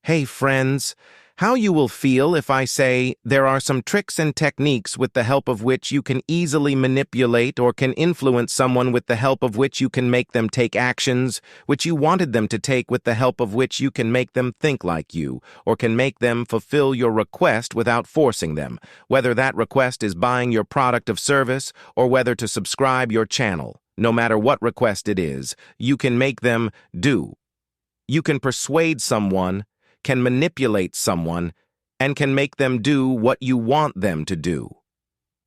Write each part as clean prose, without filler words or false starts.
Hey friends, how you will feel if I say there are some tricks and techniques with the help of which you can easily manipulate or can influence someone with the help of which you can make them take actions which you wanted them to take with the help of which you can make them think like you or can make them fulfill your request without forcing them, whether that request is buying your product of service or whether to subscribe your channel. No matter what request it is, you can make them do. You can persuade someone, can manipulate someone, and can make them do what you want them to do.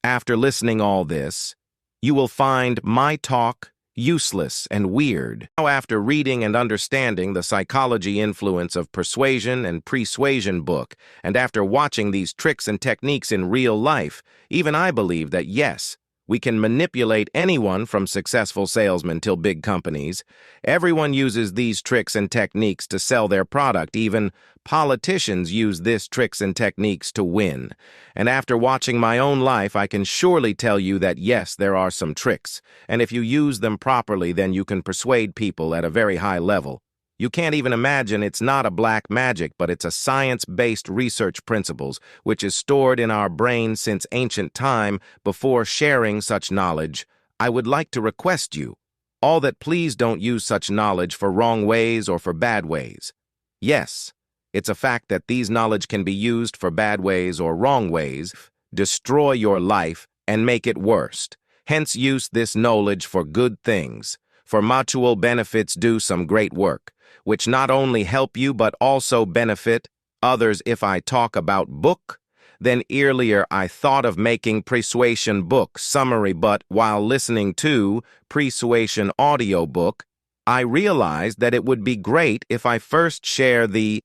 After listening all this, you will find my talk useless and weird. Now, after reading and understanding the psychology influence of persuasion and persuasion book, and after watching these tricks and techniques in real life, even I believe that yes, we can manipulate anyone from successful salesmen till big companies. Everyone uses these tricks and techniques to sell their product. Even politicians use these tricks and techniques to win. And after watching my own life, I can surely tell you that yes, there are some tricks. And if you use them properly, then you can persuade people at a very high level. You can't even imagine it's not a black magic, but it's a science-based research principles, which is stored in our brain since ancient time. Before sharing such knowledge, I would like to request you, all that please don't use such knowledge for wrong ways or for bad ways. Yes, it's a fact that these knowledge can be used for bad ways or wrong ways, destroy your life and make it worst. Hence use this knowledge for good things, for mutual benefits do some great work, which not only help you but also benefit others. If I talk about book, then earlier I thought of making persuasion book summary, but while listening to persuasion audiobook, I realized that it would be great if I first share the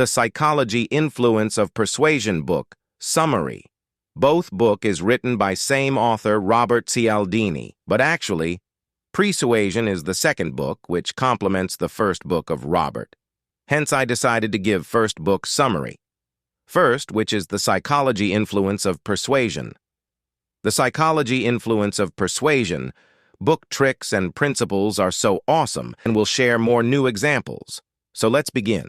psychology influence of persuasion book summary. Both book is written by same author Robert Cialdini, but actually Persuasion is the second book, which complements the first book of Robert. Hence, I decided to give first book summary. First, which is the psychology influence of persuasion. The psychology influence of persuasion, book tricks and principles are so awesome, and we'll share more new examples. So let's begin.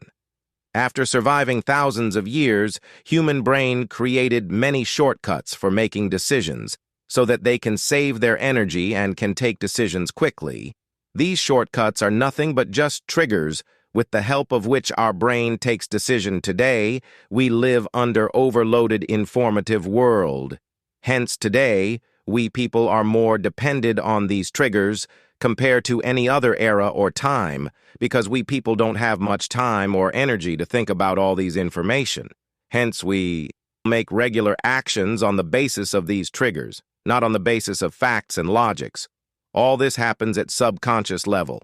After surviving thousands of years, human brain created many shortcuts for making decisions, so that they can save their energy and can take decisions quickly. These shortcuts are nothing but just triggers with the help of which our brain takes decision. Today, we live under overloaded informative world. Hence today, we people are more dependent on these triggers compared to any other era or time, because we people don't have much time or energy to think about all these information. Hence, we make regular actions on the basis of these triggers, not on the basis of facts and logics. All this happens at subconscious level.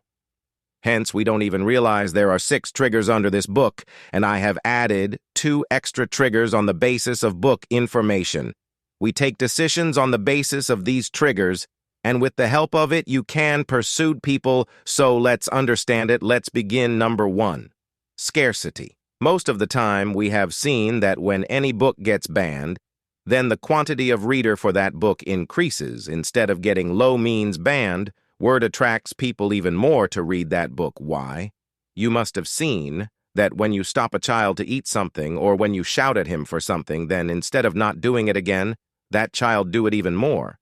Hence, we don't even realize there are 6 triggers under this book, and I have added 2 extra triggers on the basis of book information. We take decisions on the basis of these triggers, and with the help of it, you can pursue people. So let's understand it. Let's begin. Number 1, scarcity. Most of the time, we have seen that when any book gets banned, then the quantity of reader for that book increases. Instead of getting low means banned, word attracts people even more to read that book. Why? You must have seen that when you stop a child to eat something or when you shout at him for something, then instead of not doing it again, that child do it even more.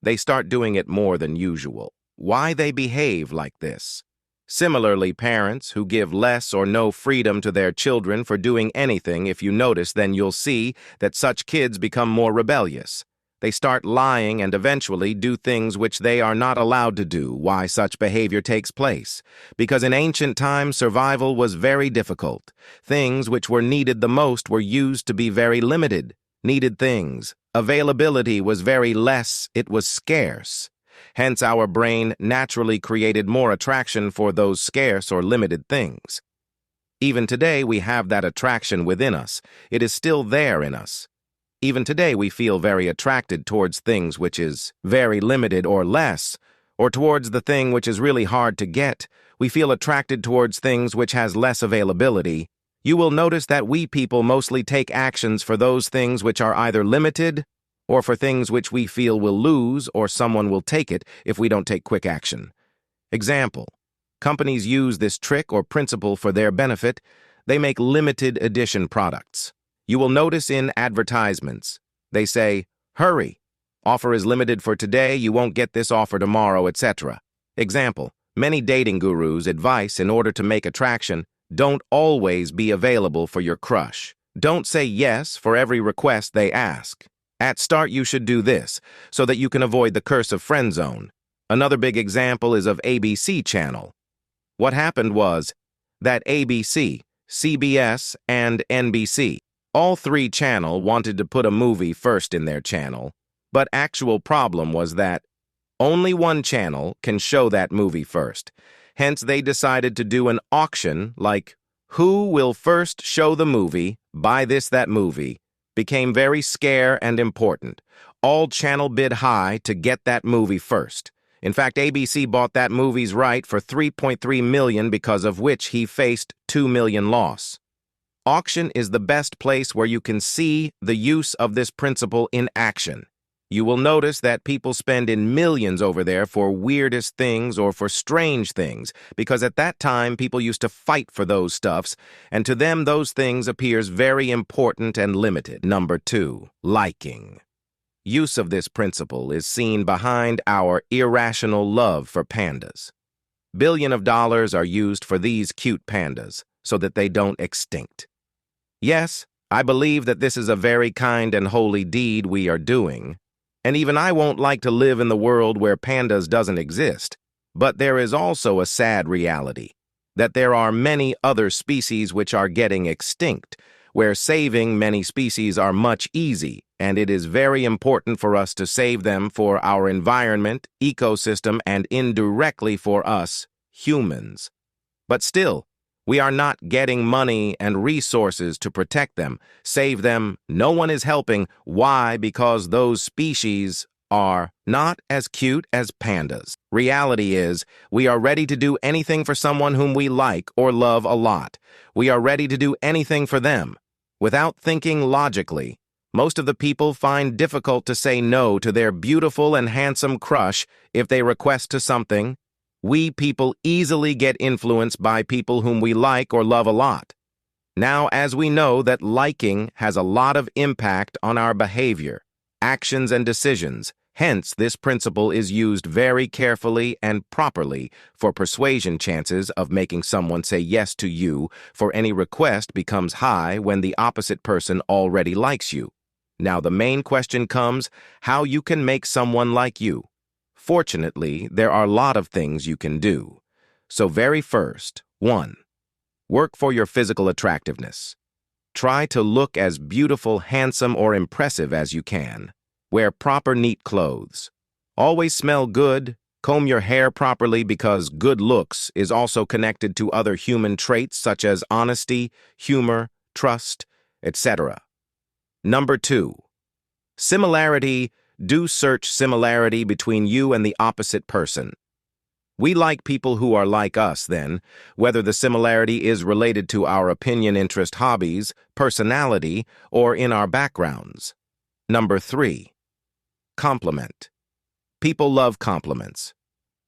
They start doing it more than usual. Why they behave like this? Similarly, parents who give less or no freedom to their children for doing anything, if you notice, then you'll see that such kids become more rebellious. They start lying and eventually do things which they are not allowed to do. Why such behavior takes place? Because in ancient times, survival was very difficult. Things which were needed the most were used to be very limited. Needed things. Availability was very less. It was scarce. Hence, our brain naturally created more attraction for those scarce or limited things. Even today, we have that attraction within us. It is still there in us. Even today, we feel very attracted towards things which is very limited or less, or towards the thing which is really hard to get. We feel attracted towards things which has less availability. You will notice that we people mostly take actions for those things which are either limited or for things which we feel will lose or someone will take it if we don't take quick action. Example, companies use this trick or principle for their benefit. They make limited edition products. You will notice in advertisements, they say, "Hurry, offer is limited for today, you won't get this offer tomorrow," etc. Example, many dating gurus advise in order to make attraction, don't always be available for your crush. Don't say yes for every request they ask. At start, you should do this so that you can avoid the curse of friend zone. Another big example is of ABC channel. What happened was that ABC, CBS, and NBC, all three channel wanted to put a movie first in their channel, but actual problem was that only one channel can show that movie first. Hence, they decided to do an auction like, who will first show the movie, buy this, that movie, became very scarce and important. All channel bid high to get that movie first. In fact, ABC bought that movie's right for $3.3 million, because of which he faced $2 million loss. Auction is the best place where you can see the use of this principle in action. You will notice that people spend in millions over there for weirdest things or for strange things, because at that time people used to fight for those stuffs, and to them those things appears very important and limited. Number 2, liking. Use of this principle is seen behind our irrational love for pandas. Billions of dollars are used for these cute pandas so that they don't extinct. Yes, I believe that this is a very kind and holy deed we are doing, and even I won't like to live in the world where pandas doesn't exist. But there is also a sad reality, that there are many other species which are getting extinct, where saving many species are much easy, and it is very important for us to save them for our environment, ecosystem, and indirectly for us, humans. But still, we are not getting money and resources to protect them, save them. No one is helping. Why? Because those species are not as cute as pandas. Reality is, we are ready to do anything for someone whom we like or love a lot. We are ready to do anything for them. Without thinking logically, most of the people find difficult to say no to their beautiful and handsome crush if they request to something. We people easily get influenced by people whom we like or love a lot. Now, as we know that liking has a lot of impact on our behavior, actions, and decisions, hence this principle is used very carefully and properly for persuasion. Chances of making someone say yes to you for any request becomes high when the opposite person already likes you. Now, the main question comes, how you can make someone like you. Fortunately, there are a lot of things you can do. So very first, 1. Work for your physical attractiveness. Try to look as beautiful, handsome, or impressive as you can. Wear proper, neat clothes. Always smell good. Comb your hair properly, because good looks is also connected to other human traits such as honesty, humor, trust, etc. Number 2. Similarity. Do search similarity between you and the opposite person. We like people who are like us then, whether the similarity is related to our opinion, interest, hobbies, personality, or in our backgrounds. Number 3. Compliment. People love compliments.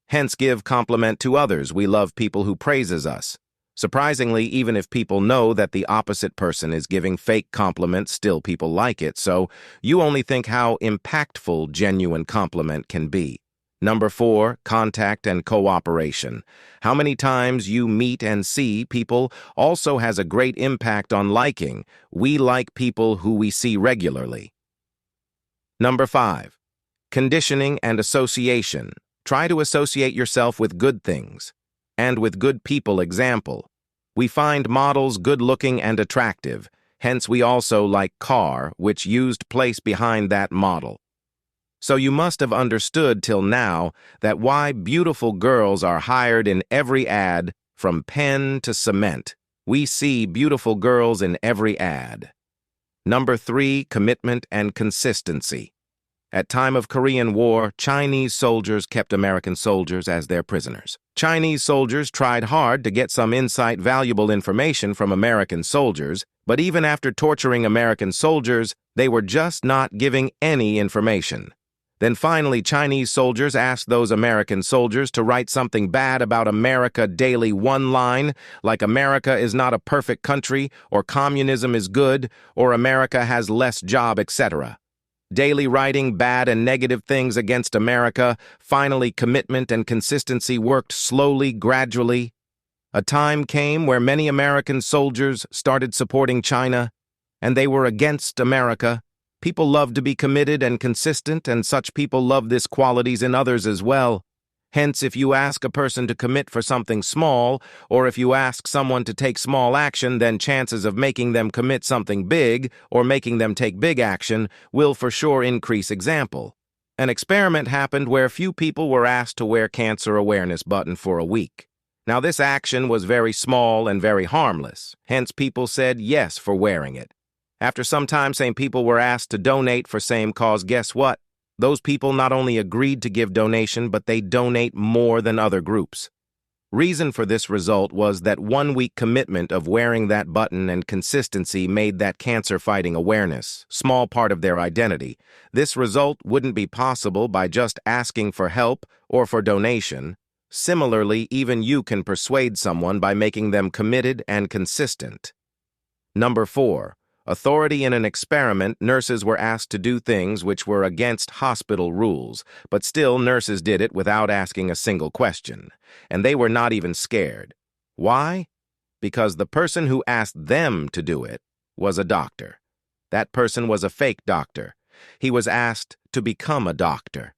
Hence, give compliment to others. We love people who praises us. Surprisingly, even if people know that the opposite person is giving fake compliments, still people like it, so you only think how impactful genuine compliment can be. Number 4, contact and cooperation. How many times you meet and see people also has a great impact on liking. We like people who we see regularly. Number 5, conditioning and association. Try to associate yourself with good things and with good people. Example, we find models good-looking and attractive, hence we also like car, which used place behind that model. So you must have understood till now that why beautiful girls are hired in every ad, from pen to cement. We see beautiful girls in every ad. Number 3, commitment and consistency. At time of Korean War, Chinese soldiers kept American soldiers as their prisoners. Chinese soldiers tried hard to get some insight, valuable information from American soldiers, but even after torturing American soldiers, they were just not giving any information. Then finally, Chinese soldiers asked those American soldiers to write something bad about America daily, one line, like America is not a perfect country, or communism is good, or America has less job, etc. Daily writing bad and negative things against America. Finally, commitment and consistency worked slowly, gradually. A time came where many American soldiers started supporting China, and they were against America. People love to be committed and consistent, and such people love this qualities in others as well. Hence, if you ask a person to commit for something small, or if you ask someone to take small action, then chances of making them commit something big, or making them take big action, will for sure increase. Example. An experiment happened where few people were asked to wear cancer awareness button for a week. Now, this action was very small and very harmless. Hence, people said yes for wearing it. After some time, same people were asked to donate for same cause. Guess what? Those people not only agreed to give donation, but they donate more than other groups. Reason for this result was that 1 week commitment of wearing that button and consistency made that cancer-fighting awareness small part of their identity. This result wouldn't be possible by just asking for help or for donation. Similarly, even you can persuade someone by making them committed and consistent. Number 4. Authority. In an experiment, nurses were asked to do things which were against hospital rules, but still nurses did it without asking a single question, and they were not even scared. Why? Because the person who asked them to do it was a doctor. That person was a fake doctor. He was asked to become a doctor.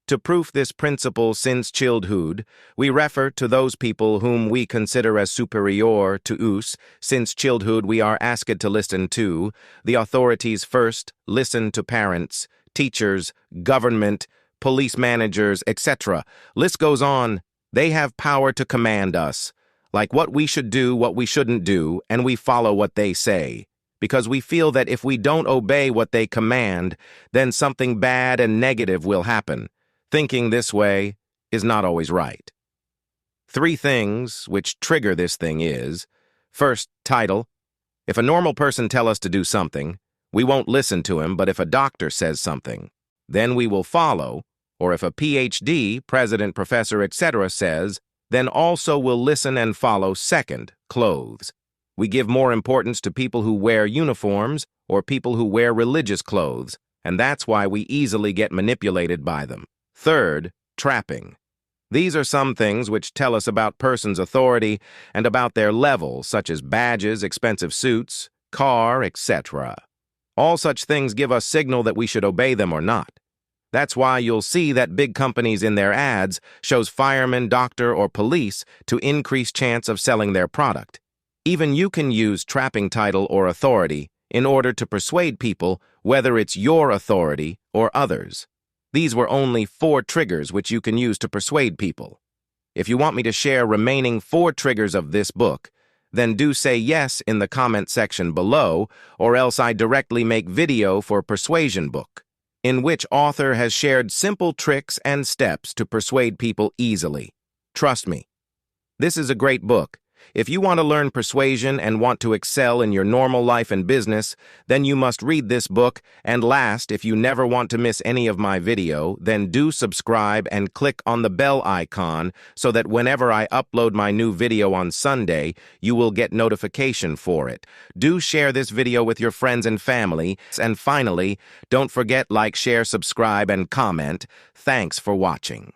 To prove this principle since childhood, we refer to those people whom we consider as superior to us. Since childhood we are asked to listen to the authorities first, listen to parents, teachers, government, police managers, etc. List goes on. They have power to command us, like what we should do, what we shouldn't do, and we follow what they say. Because we feel that if we don't obey what they command, then something bad and negative will happen. Thinking this way is not always right. 3 things which trigger this thing is, first, title. If a normal person tells us to do something, we won't listen to him, but if a doctor says something, then we will follow, or if a PhD, president, professor, etc. says, then also will listen and follow. Second, clothes. We give more importance to people who wear uniforms or people who wear religious clothes, and that's why we easily get manipulated by them. Third, trapping. These are some things which tell us about person's authority and about their level, such as badges, expensive suits, car, etc. All such things give us signal that we should obey them or not. That's why you'll see that big companies in their ads shows fireman, doctor, or police to increase chance of selling their product. Even you can use trapping title or authority in order to persuade people, whether it's your authority or others. These were only 4 triggers which you can use to persuade people. If you want me to share remaining 4 triggers of this book, then do say yes in the comment section below, or else I directly make video for persuasion book, in which author has shared simple tricks and steps to persuade people easily. Trust me, this is a great book. If you want to learn persuasion and want to excel in your normal life and business, then you must read this book. And last, if you never want to miss any of my video, then do subscribe and click on the bell icon so that whenever I upload my new video on Sunday, you will get notification for it. Do share this video with your friends and family. And finally, don't forget like, share, subscribe, and comment. Thanks for watching.